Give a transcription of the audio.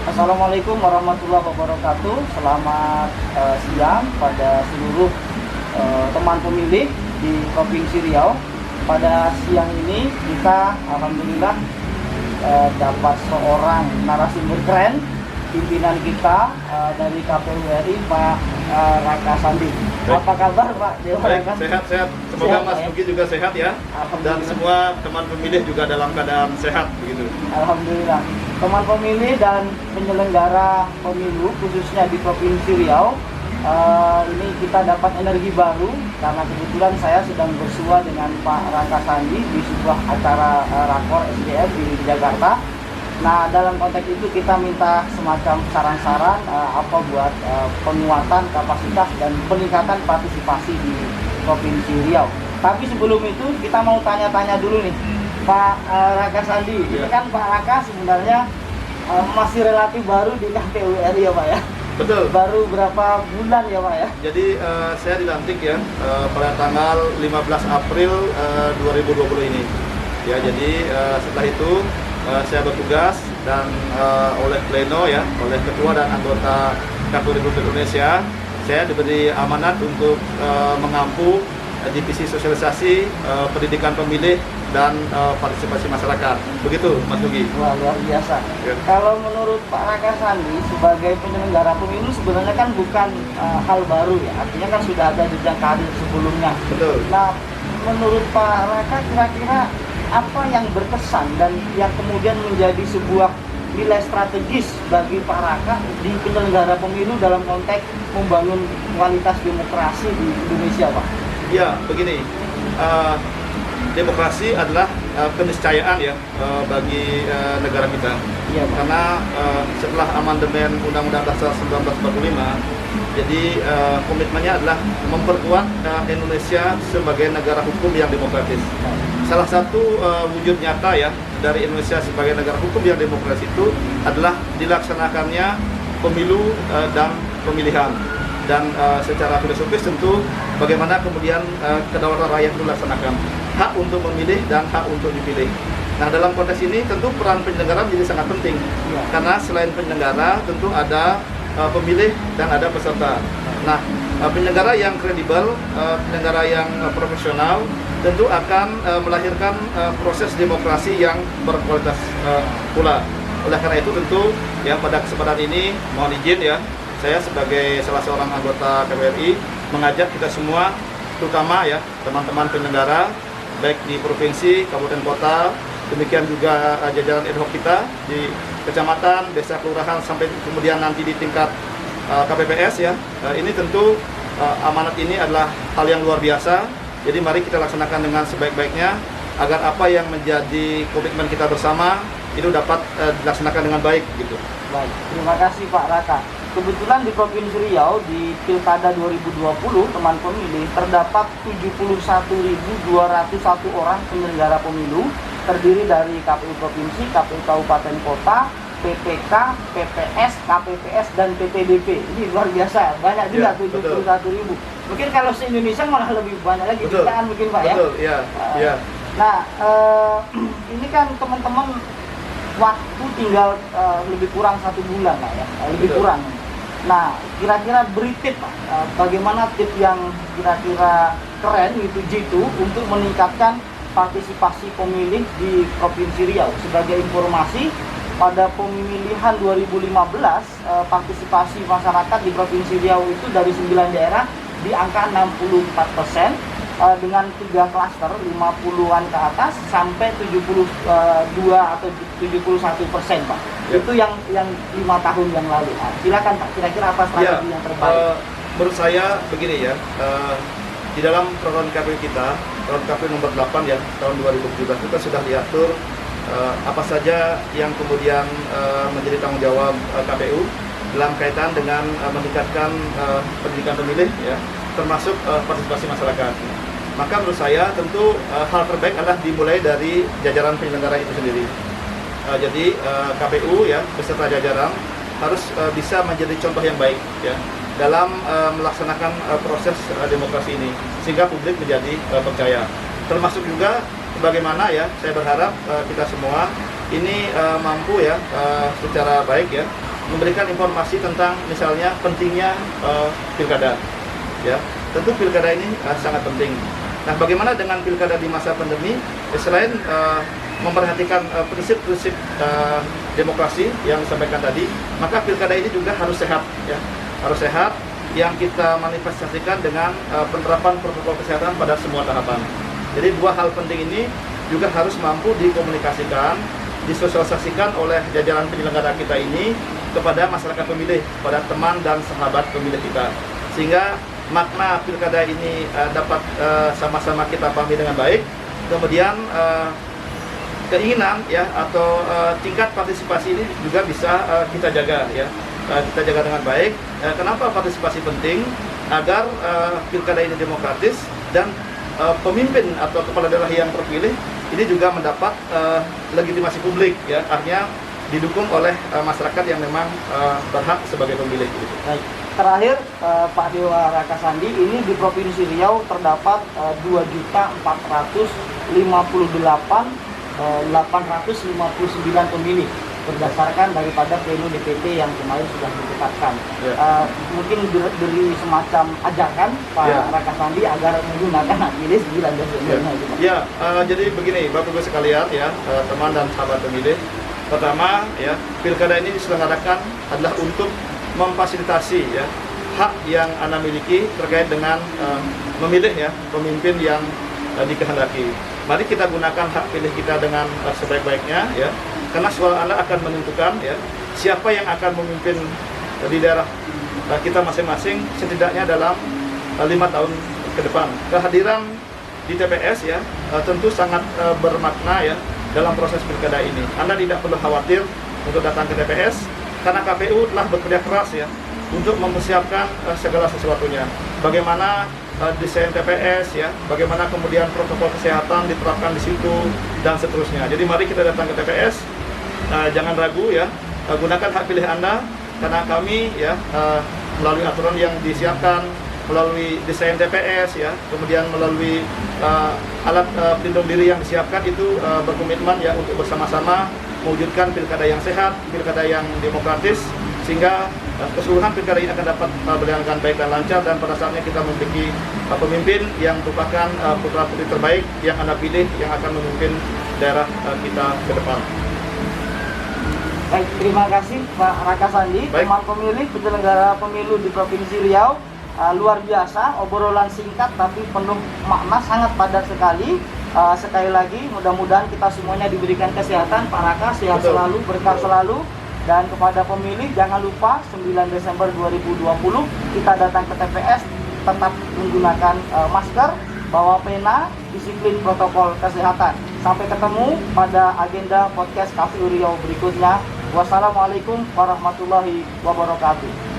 Assalamualaikum warahmatullahi wabarakatuh. Selamat siang pada seluruh teman pemilih di Provinsi Riau. Pada siang ini kita alhamdulillah dapat seorang narasumber keren, pimpinan kita dari KPU RI, Pak Raka Sandi. Baik. Apa kabar Pak? Baik, sehat-sehat. Semoga Sehat, Mas ya? Nugi juga sehat ya. Dan Alhamdulillah. semua teman pemilih juga dalam keadaan sehat begitu. Alhamdulillah. Teman pemilih dan penyelenggara pemilu khususnya di Provinsi Riau, ini kita dapat energi baru karena kebetulan saya sedang bersua dengan Pak Raka Sandi di sebuah acara rakor SDM di Jakarta. Nah, dalam konteks itu kita minta semacam saran-saran apa buat penguatan kapasitas dan peningkatan partisipasi di Provinsi Riau. Tapi sebelum itu kita mau tanya-tanya dulu nih, Pak Raka Sandi. Ini kan Pak Raka sebenarnya masih relatif baru di KPU RI ya Pak ya? Betul. Baru berapa bulan ya Pak ya? Jadi saya dilantik ya pada tanggal 15 April 2020 ini. Ya, jadi setelah itu saya bertugas dan oleh pleno ya, oleh ketua dan anggota KPU Republik Indonesia, saya diberi amanat untuk mengampu divisi sosialisasi, pendidikan pemilih dan partisipasi masyarakat. Begitu, Mas Nugi. Wah, luar biasa. Ya. Kalau menurut Pak Raka Sandi sebagai penyelenggara pemilu sebenarnya kan bukan hal baru ya. Artinya kan sudah ada jenjang karir sebelumnya. Betul. Nah, menurut Pak Raka kira-kira apa yang berkesan dan yang kemudian menjadi sebuah nilai strategis bagi Pak Raka di penyelenggara pemilu dalam konteks membangun kualitas demokrasi di Indonesia, Pak? Ya, begini. Demokrasi adalah keniscayaan ya bagi negara kita. Iya, Pak. Karena setelah amandemen Undang-Undang Dasar 1945, jadi komitmennya adalah memperkuat Indonesia sebagai negara hukum yang demokratis. Salah satu wujud nyata ya dari Indonesia sebagai negara hukum yang demokratis itu adalah dilaksanakannya pemilu dan pemilihan. Dan secara filosofis tentu bagaimana kemudian kedaulatan rakyat itu dilaksanakan, hak untuk memilih dan hak untuk dipilih. Nah, dalam konteks ini tentu peran penyelenggara menjadi sangat penting, karena selain penyelenggara tentu ada pemilih dan ada peserta. Nah, penyelenggara yang kredibel, penyelenggara yang profesional tentu akan melahirkan proses demokrasi yang berkualitas pula. Oleh karena itu tentu ya pada kesempatan ini mohon izin ya, saya sebagai salah seorang anggota KPU RI mengajak kita semua, terutama ya teman-teman penyelenggara baik di provinsi, kabupaten, kota, demikian juga jajaran ad hoc kita di kecamatan, desa, kelurahan, sampai kemudian nanti di tingkat KPPS ya. Ini tentu amanat ini adalah hal yang luar biasa. Jadi mari kita laksanakan dengan sebaik-baiknya agar apa yang menjadi komitmen kita bersama itu dapat dilaksanakan dengan baik gitu. Baik, terima kasih Pak Raka. Kebetulan di Provinsi Riau di Pilkada 2020 teman pemilih terdapat 71.201 orang penyelenggara pemilu terdiri dari KPU Provinsi, KPU Kabupaten Kota, PPK, PPS, KPPS, dan PPDP. Ini luar biasa, banyak juga, Ya, 71.000. Mungkin kalau se-Indonesia malah lebih banyak lagi, Betul. jutaan mungkin Pak ya? Betul, ya. Ya. Nah, ini kan teman-teman waktu tinggal lebih kurang 1 bulan lah ya, lebih Betul. kurang. Nah, kira-kira beri tip Pak, bagaimana tip yang kira-kira keren gitu jitu untuk meningkatkan partisipasi pemilih di Provinsi Riau. Sebagai informasi, pada pemilihan 2015 partisipasi masyarakat di Provinsi Riau itu dari 9 daerah di angka 64%. Dengan 3 klaster 50-an ke atas sampai 72 atau 71% Pak. Ya. Itu yang 5 tahun yang lalu. Nah, silakan Pak, kira-kira apa strategi yang terbaik? Menurut saya begini ya, di dalam peraturan KPU kita, peraturan KPU nomor 8 ya tahun 2017 itu kan sudah diatur apa saja yang kemudian menjadi tanggung jawab KPU dalam kaitan dengan meningkatkan pendidikan pemilih ya, termasuk partisipasi masyarakat. Maka menurut saya tentu hal terbaik adalah dimulai dari jajaran penyelenggara itu sendiri. Jadi KPU ya beserta jajaran harus bisa menjadi contoh yang baik ya dalam melaksanakan proses demokrasi ini sehingga publik menjadi percaya. Termasuk juga bagaimana ya, saya berharap kita semua ini mampu ya secara baik ya memberikan informasi tentang misalnya pentingnya pilkada. Ya, tentu pilkada ini sangat penting. Nah, bagaimana dengan pilkada di masa pandemi? Selain memperhatikan prinsip-prinsip demokrasi yang disampaikan tadi, maka pilkada ini juga harus sehat, ya, harus sehat, yang kita manifestasikan dengan penerapan protokol kesehatan pada semua tahapan. Jadi dua hal penting ini juga harus mampu dikomunikasikan, disosialisasikan oleh jajaran penyelenggara kita ini kepada masyarakat pemilih, pada teman dan sahabat pemilih kita, sehingga makna pilkada ini dapat sama-sama kita pahami dengan baik. Kemudian keinginan, ya, atau tingkat partisipasi ini juga bisa kita jaga, ya, kita jaga dengan baik. Kenapa partisipasi penting? Agar pilkada ini demokratis dan pemimpin atau kepala daerah yang terpilih ini juga mendapat legitimasi publik, ya, artinya didukung oleh masyarakat yang memang berhak sebagai pemilih. Gitu. Baik. Terakhir, Pak Dewa Rakasandi, ini di Provinsi Riau terdapat 2.458.859 pemilih berdasarkan daripada pleno DPT yang kemarin sudah ditetapkan. Yeah. Mungkin beri semacam ajakan Pak Rakasandi agar menggunakan hak pilih 9 Desember. Ya, jadi begini Bapak Ibu sekalian, ya, teman dan sahabat pemilih. Pertama, ya, pilkada ini diselenggarakan adalah untuk memfasilitasi, ya, hak yang Anda miliki terkait dengan memilih, ya, pemimpin yang dikehendaki. Mari kita gunakan hak pilih kita dengan sebaik-baiknya, ya, karena suara Anda akan menentukan, ya, siapa yang akan memimpin di daerah kita masing-masing setidaknya dalam 5 tahun ke depan. Kehadiran di TPS, ya, tentu sangat bermakna, ya, dalam proses pilkada ini. Anda tidak perlu khawatir untuk datang ke TPS karena KPU telah bekerja keras, ya, untuk mempersiapkan segala sesuatunya. Bagaimana desain TPS, ya, bagaimana kemudian protokol kesehatan diterapkan di situ dan seterusnya. Jadi mari kita datang ke TPS, jangan ragu, ya, gunakan hak pilih Anda karena kami, ya, melalui aturan yang disiapkan, melalui desain TPS, ya, kemudian melalui alat pelindung diri yang disiapkan itu berkomitmen, ya, untuk bersama-sama mewujudkan pilkada yang sehat, pilkada yang demokratis, sehingga keseluruhan pilkada ini akan dapat berjalan dengan baik dan lancar, dan pada saatnya kita memiliki pemimpin yang merupakan putra-putri terbaik yang Anda pilih yang akan memimpin daerah kita ke depan. Baik, terima kasih Pak Rakasandi, teman pemilih penyelenggara pemilu di Provinsi Riau. Luar biasa, obrolan singkat tapi penuh makna, sangat padat sekali. Sekali lagi, mudah-mudahan kita semuanya diberikan kesehatan, Pak Raka, sehat selalu, berkah selalu. Dan kepada pemilih, jangan lupa 9 Desember 2020 kita datang ke TPS, tetap menggunakan masker, bawa pena, disiplin protokol kesehatan. Sampai ketemu pada agenda podcast KPU Riau berikutnya. Wassalamualaikum warahmatullahi wabarakatuh.